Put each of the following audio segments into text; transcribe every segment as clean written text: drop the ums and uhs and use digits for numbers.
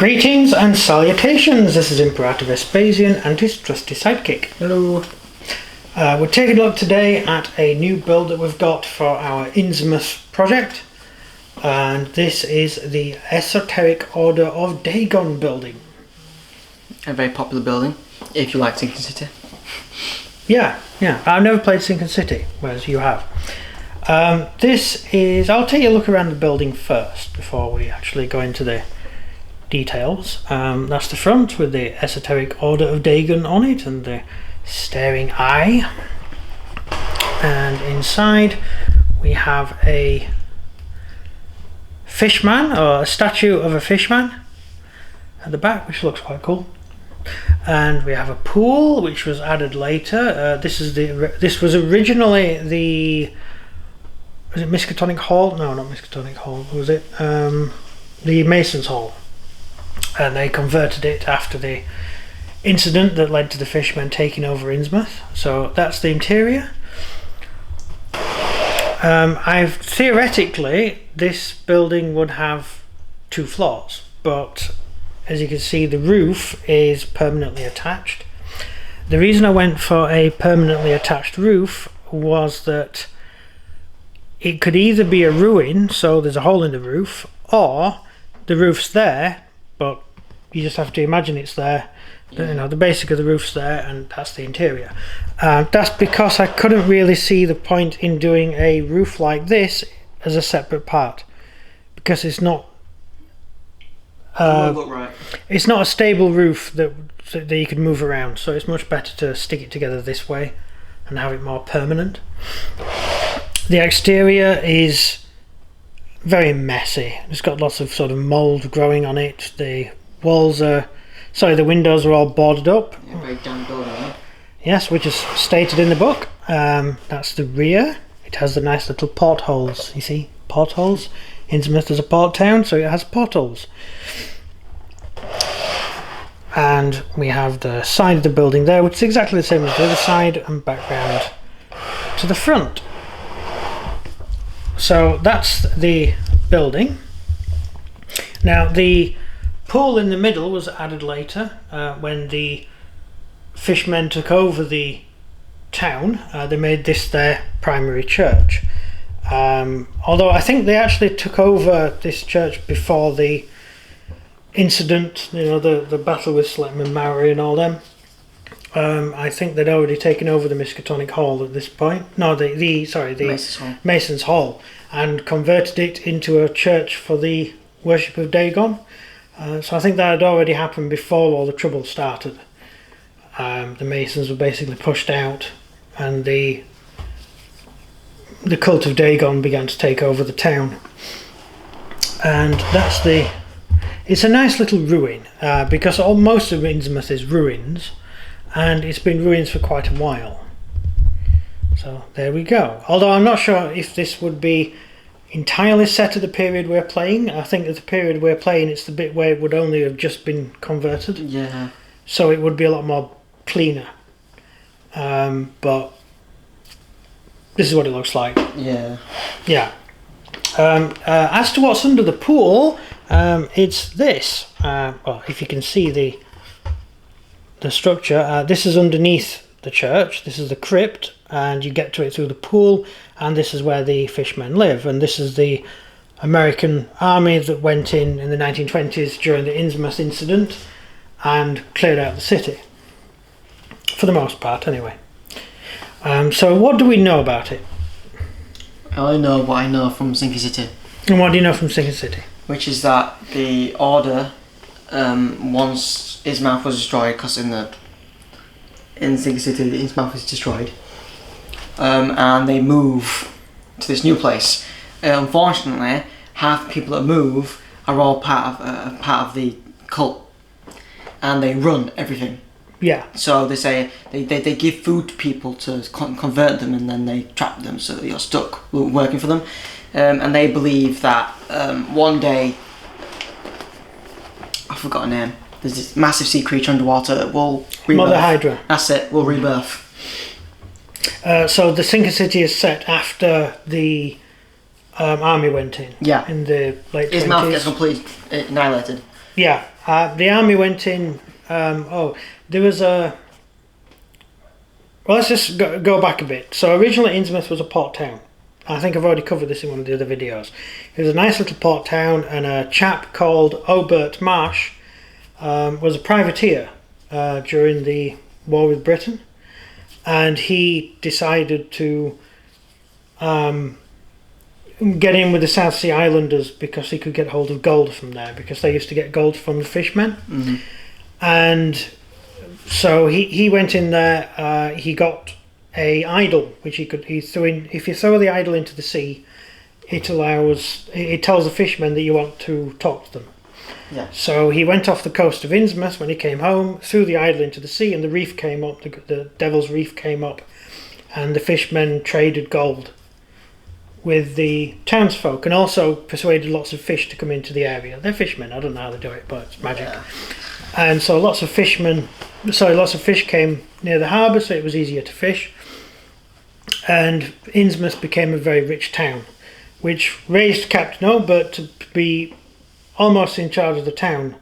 Greetings and salutations, this is Imperator Vespasian and his trusty sidekick. Hello. We're taking a look today at a new build that we've got for our Innsmouth project, and this is the Esoteric Order of Dagon building. A very popular building, if you like Sinking City. Yeah, I've never played Sinking City, whereas you have. This is, I'll take a look around the building first before we actually go into the details. That's the front with the Esoteric Order of Dagon on it and the staring eye, and inside we have a fishman, or a statue of a fishman at the back, which looks quite cool, and we have a pool which was added later. This was originally the, was it Miskatonic Hall? No, not Miskatonic Hall, was it the Mason's Hall, and they converted it after the incident that led to the fishermen taking over Innsmouth. So that's the interior. Theoretically this building would have 2 floors, but as you can see the roof is permanently attached. The reason I went for a permanently attached roof was that it could either be a ruin, so there's a hole in the roof, or the roof's there but you just have to imagine it's there. You know, the basic of the roof's there, and that's the interior. That's because I couldn't really see the point in doing a roof like this as a separate part, because it's not Look right. It's not a stable roof that you can move around, so it's much better to stick it together this way and have it more permanent. The exterior is very messy. It's got lots of sort of mould growing on it. The walls are, sorry, the windows are all boarded up. Yeah, very damn building, right? Yes, which is stated in the book. That's the rear. It has the nice little portholes. You see, portholes. Innsmouth is a port town, so it has portholes. And we have the side of the building there, which is exactly the same as the other side, and back round to the front. So that's the building. Now the pool in the middle was added later, when the fishmen took over the town. They made this their primary church, although I think they actually took over this church before the incident, you know, the battle with Slettman and Maori and all them. I think they'd already taken over the Miskatonic Hall at this point. No, the Mason's Hall, and converted it into a church for the worship of Dagon. So I think that had already happened before all the trouble started. The Masons were basically pushed out, and the cult of Dagon began to take over the town. And that's it's a nice little ruin, because most of Innsmouth is ruins, and it's been ruins for quite a while. So there we go. Although I'm not sure if this would be entirely set at the period we're playing. I think at the period we're playing it's the bit where it would only have just been converted. Yeah. So it would be a lot more cleaner. But this is what it looks like. Yeah. Yeah. As to what's under the pool, it's this. Well, if you can see the structure, this is underneath the church. This is the crypt, and you get to it through the pool, and this is where the fishmen live, and this is the American army that went in the 1920s during the Innsmouth incident and cleared out the city, for the most part anyway. So what do we know about it? I only know what I know from Sinking City. And what do you know from Sinking City? Which is that the Order, once Innsmouth was destroyed, because in Sinking City the Innsmouth was destroyed, and they move to this new place. Unfortunately, half the people that move are all part of the cult, and they run everything. Yeah. So they say they give food to people to convert them, and then they trap them so that you're stuck working for them. And they believe that one day, I forgot her name, there's this massive sea creature underwater that will rebirth. Mother Hydra. That's it, will rebirth. So the Sinking City is set after the army went in. Yeah. In the late 20s. His mouth gets completely annihilated. Yeah, the army went in. There was a. Well, let's just go back a bit. So originally, Innsmouth was a port town. I think I've already covered this in one of the other videos. It was a nice little port town, and a chap called Obert Marsh was a privateer during the war with Britain, and he decided to get in with the South Sea Islanders because he could get hold of gold from there, because they used to get gold from the fishmen. Mm-hmm. And so he went in there. He got a idol which he threw in. If you throw the idol into the sea, it tells the fishermen that you want to talk to them. Yeah. So he went off the coast of Innsmouth. When he came home, threw the idol into the sea, and the reef came up. The Devil's Reef came up, and the fishermen traded gold with the townsfolk, and also persuaded lots of fish to come into the area. They're fishermen. I don't know how they do it, but it's magic. Yeah. And so lots of fish came near the harbour, so it was easier to fish. And Innsmouth became a very rich town, which raised Captain Obert to be almost in charge of the town,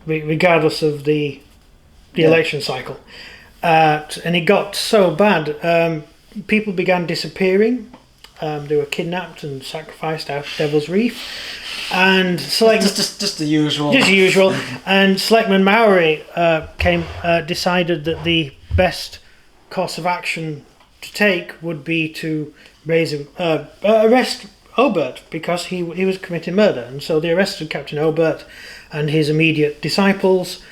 regardless of the election cycle. And it got so bad, people began disappearing. They were kidnapped and sacrificed out of Devil's Reef. And just the usual. Just the usual. And Selectman Mowry decided that the best course of action to take would be to arrest Obert, because he was committing murder. And so they arrested Captain Obert and his immediate disciples.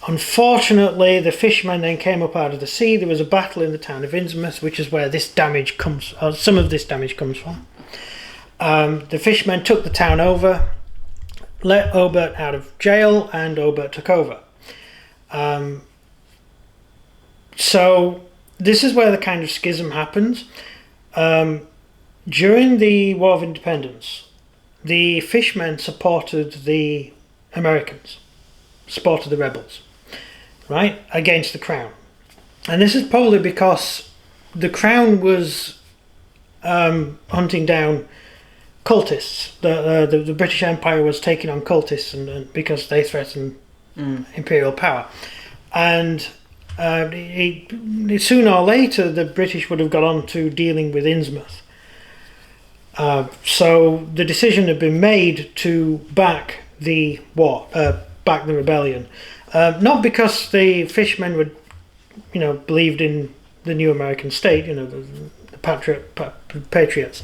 Unfortunately, the fishermen then came up out of the sea. There was a battle in the town of Innsmouth, which is where this damage comes, or some of this damage comes from. The fishermen took the town over, let Obert out of jail, and Obert took over. So this is where the kind of schism happens. During the War of Independence, the fishermen supported the Americans, supported the rebels, right, against the Crown. And this is probably because the Crown was hunting down cultists. The British Empire was taking on cultists, and because they threatened imperial power. And sooner or later, the British would have got on to dealing with Innsmouth. So the decision had been made to back the war, back the rebellion. Not because the fishermen would, believed in the new American state, the patriots,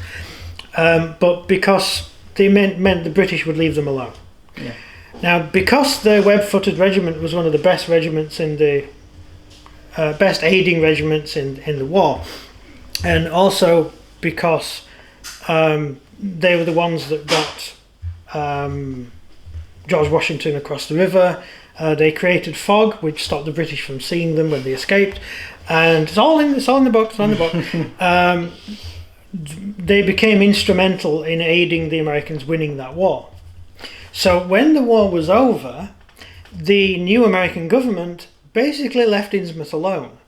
but because they meant the British would leave them alone. Yeah. Now, because the Web-footed Regiment was one of the best regiments in the best aiding regiments in the war, and also because they were the ones that got George Washington across the river. They created fog, which stopped the British from seeing them when they escaped, and it's all in the book. They became instrumental in aiding the Americans winning that war. So when the war was over, the new American government basically left Innsmouth alone.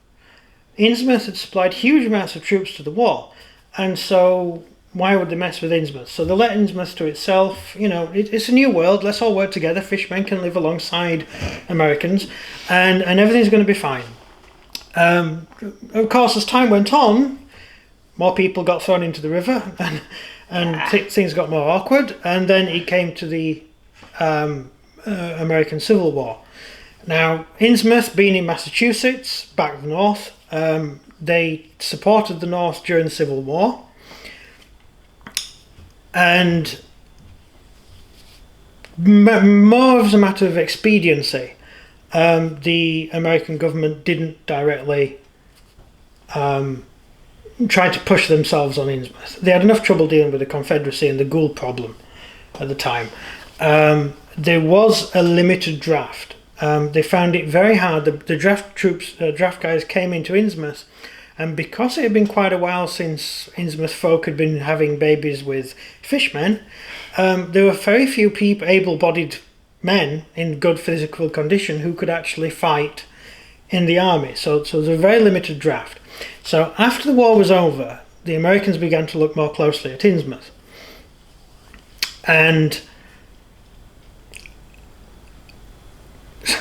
Innsmouth had supplied huge amounts of troops to the war, and so why would they mess with Innsmouth? So they let Innsmouth to itself. It's a new world. Let's all work together. Fishermen can live alongside Americans, and everything's going to be fine. Of course, as time went on, more people got thrown into the river, and things got more awkward. And then it came to the American Civil War. Now, Innsmouth, being in Massachusetts, back north, they supported the North during the Civil War. And more as a matter of expediency, the American government didn't directly try to push themselves on Innsmouth. They had enough trouble dealing with the Confederacy and the Gould problem at the time. There was a limited draft. They found it very hard. The draft guys came into Innsmouth, and because it had been quite a while since Innsmouth folk had been having babies with fishermen, there were very few able-bodied men in good physical condition who could actually fight in the army. So it was a very limited draft. So after the war was over, the Americans began to look more closely at Innsmouth. And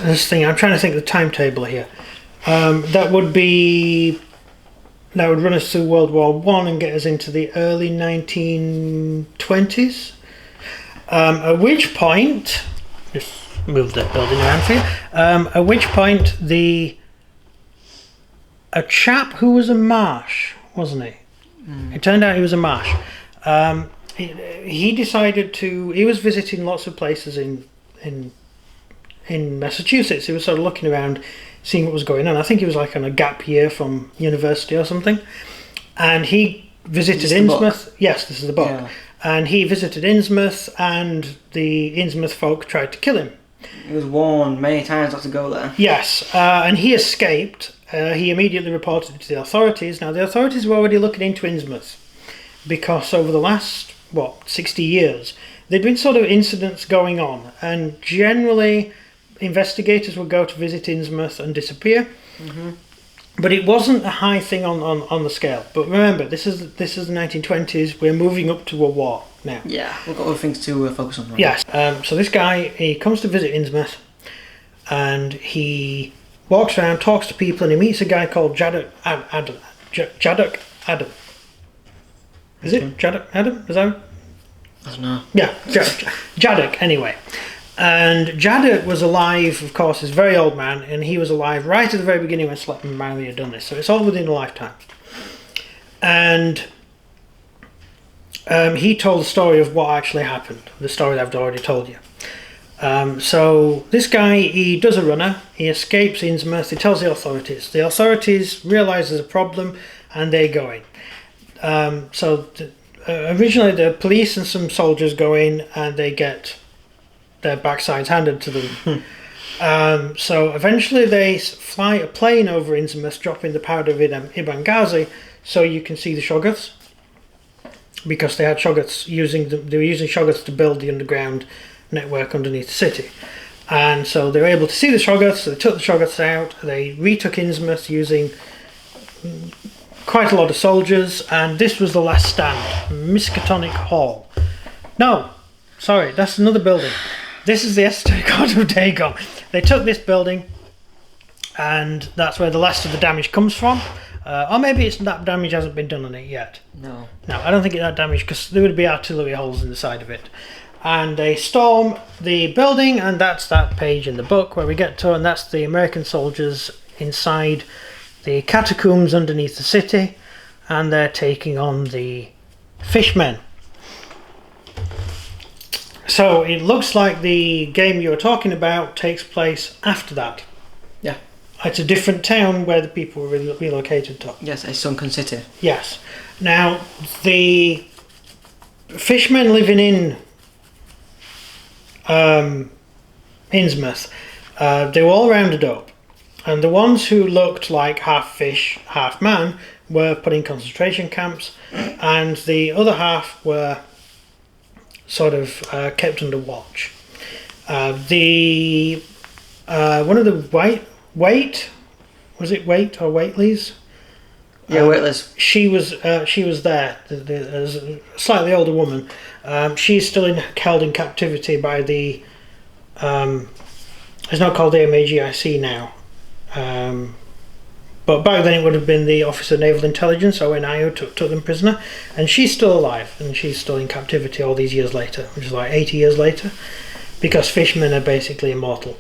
this thing. I'm trying to think of the timetable here. That would run us through World War One and get us into the early 1920s. At which point, just move that building around for you. At which point, a chap who was a Marsh, wasn't he? It turned out he was a Marsh. He decided he was visiting lots of places in Massachusetts. He was sort of looking around, seeing what was going on. I think he was like on a gap year from university or something. And he visited Innsmouth. Yes, this is the book. Yeah. And he visited Innsmouth, and the Innsmouth folk tried to kill him. He was warned many times not to go there. Yes, and he escaped. He immediately reported it to the authorities. Now, the authorities were already looking into Innsmouth because over the last, 60 years, there'd been sort of incidents going on, and generally investigators would go to visit Innsmouth and disappear. Mm-hmm. But it wasn't a high thing on the scale. But remember, this is the 1920s. We're moving up to a war now. Yeah, we've got other things to focus on. Right? Yes. So this guy, he comes to visit Innsmouth, and he walks around, talks to people, and he meets a guy called Jadok Adam. Is it Jadok Adam? Is that? I don't know. Yeah, Jadok. Anyway. And Jadok was alive, of course, he's a very old man, and he was alive right at the very beginning when Slap and Marley had done this, so it's all within a lifetime. And he told the story of what actually happened, the story that I've already told you. So this guy, he does a runner, he escapes Innsmouth, he tells the authorities. The authorities realise there's a problem, and they go in. Originally the police and some soldiers go in, and they get their backsides handed to them. So eventually they fly a plane over Innsmouth, dropping the powder of Ibn Ghazi, so you can see the Shoggoths, because they had Shoggoths they were using Shoggoths to build the underground network underneath the city. And so they were able to see the Shoggoths. They took the Shoggoths out. They retook Innsmouth using quite a lot of soldiers, and this was the last stand, Miskatonic Hall. No, sorry, that's another building. This is the Esoteric Order of Dagon. They took this building, and that's where the last of the damage comes from. Or maybe that damage hasn't been done on it yet. No, I don't think it's that damage, because there would be artillery holes in the side of it. And they storm the building, and that's that page in the book where we get to, and that's the American soldiers inside the catacombs underneath the city, and they're taking on the fishmen. So it looks like the game you were talking about takes place after that. Yeah. It's a different town where the people were relocated to. Yes, a sunken city. Yes. Now, the fishmen living in Innsmouth, they were all rounded up. And the ones who looked like half fish, half man, were put in concentration camps. And the other half were sort of kept under watch. One of the Waitleys? Yeah, Waitleys. She was there. There's a slightly older woman. She's still held in captivity by the. It's not called the MAGIC now. But back then it would have been the Office of Naval Intelligence, ONI, who took them prisoner, and she's still alive, and she's still in captivity all these years later, which is like 80 years later, because fishmen are basically immortal.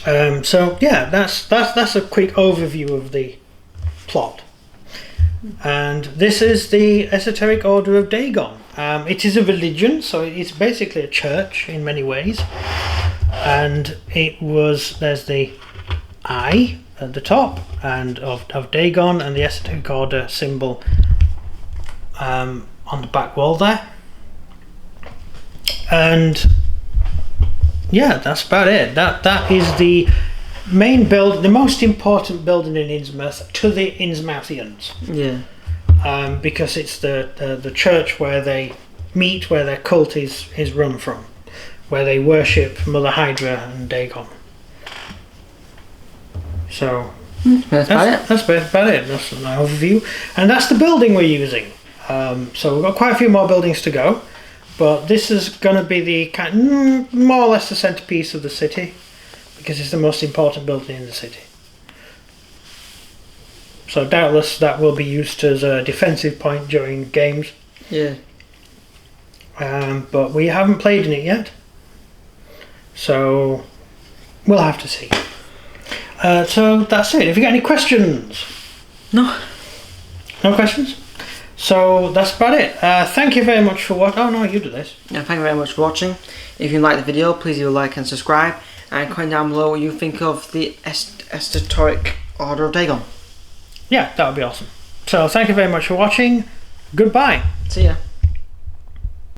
So yeah, that's a quick overview of the plot. And this is the Esoteric Order of Dagon. It is a religion, so it's basically a church in many ways. And there's the eye at the top and of Dagon, and the Esoteric Order symbol on the back wall there. And yeah, that's about it. That is the main the most important building in Innsmouth to the Innsmouthians. Yeah. Because it's the church where they meet, where their cult is run from, where they worship Mother Hydra and Dagon. So that's about it. That's an overview, and that's the building we're using. So we've got quite a few more buildings to go, But this is going to be the more or less the centerpiece of the city, because it's the most important building in the city. So doubtless that will be used as a defensive point during games. Yeah. But we haven't played in it yet, so we'll have to see. So that's it. Have you got any questions? No. No questions? So that's about it. Thank you very much for watching. Oh no, you do this. Yeah, thank you very much for watching. If you like the video, please do like and subscribe, and comment down below what you think of the Esoteric Order of Dagon. Yeah, that would be awesome. So thank you very much for watching. Goodbye. See ya.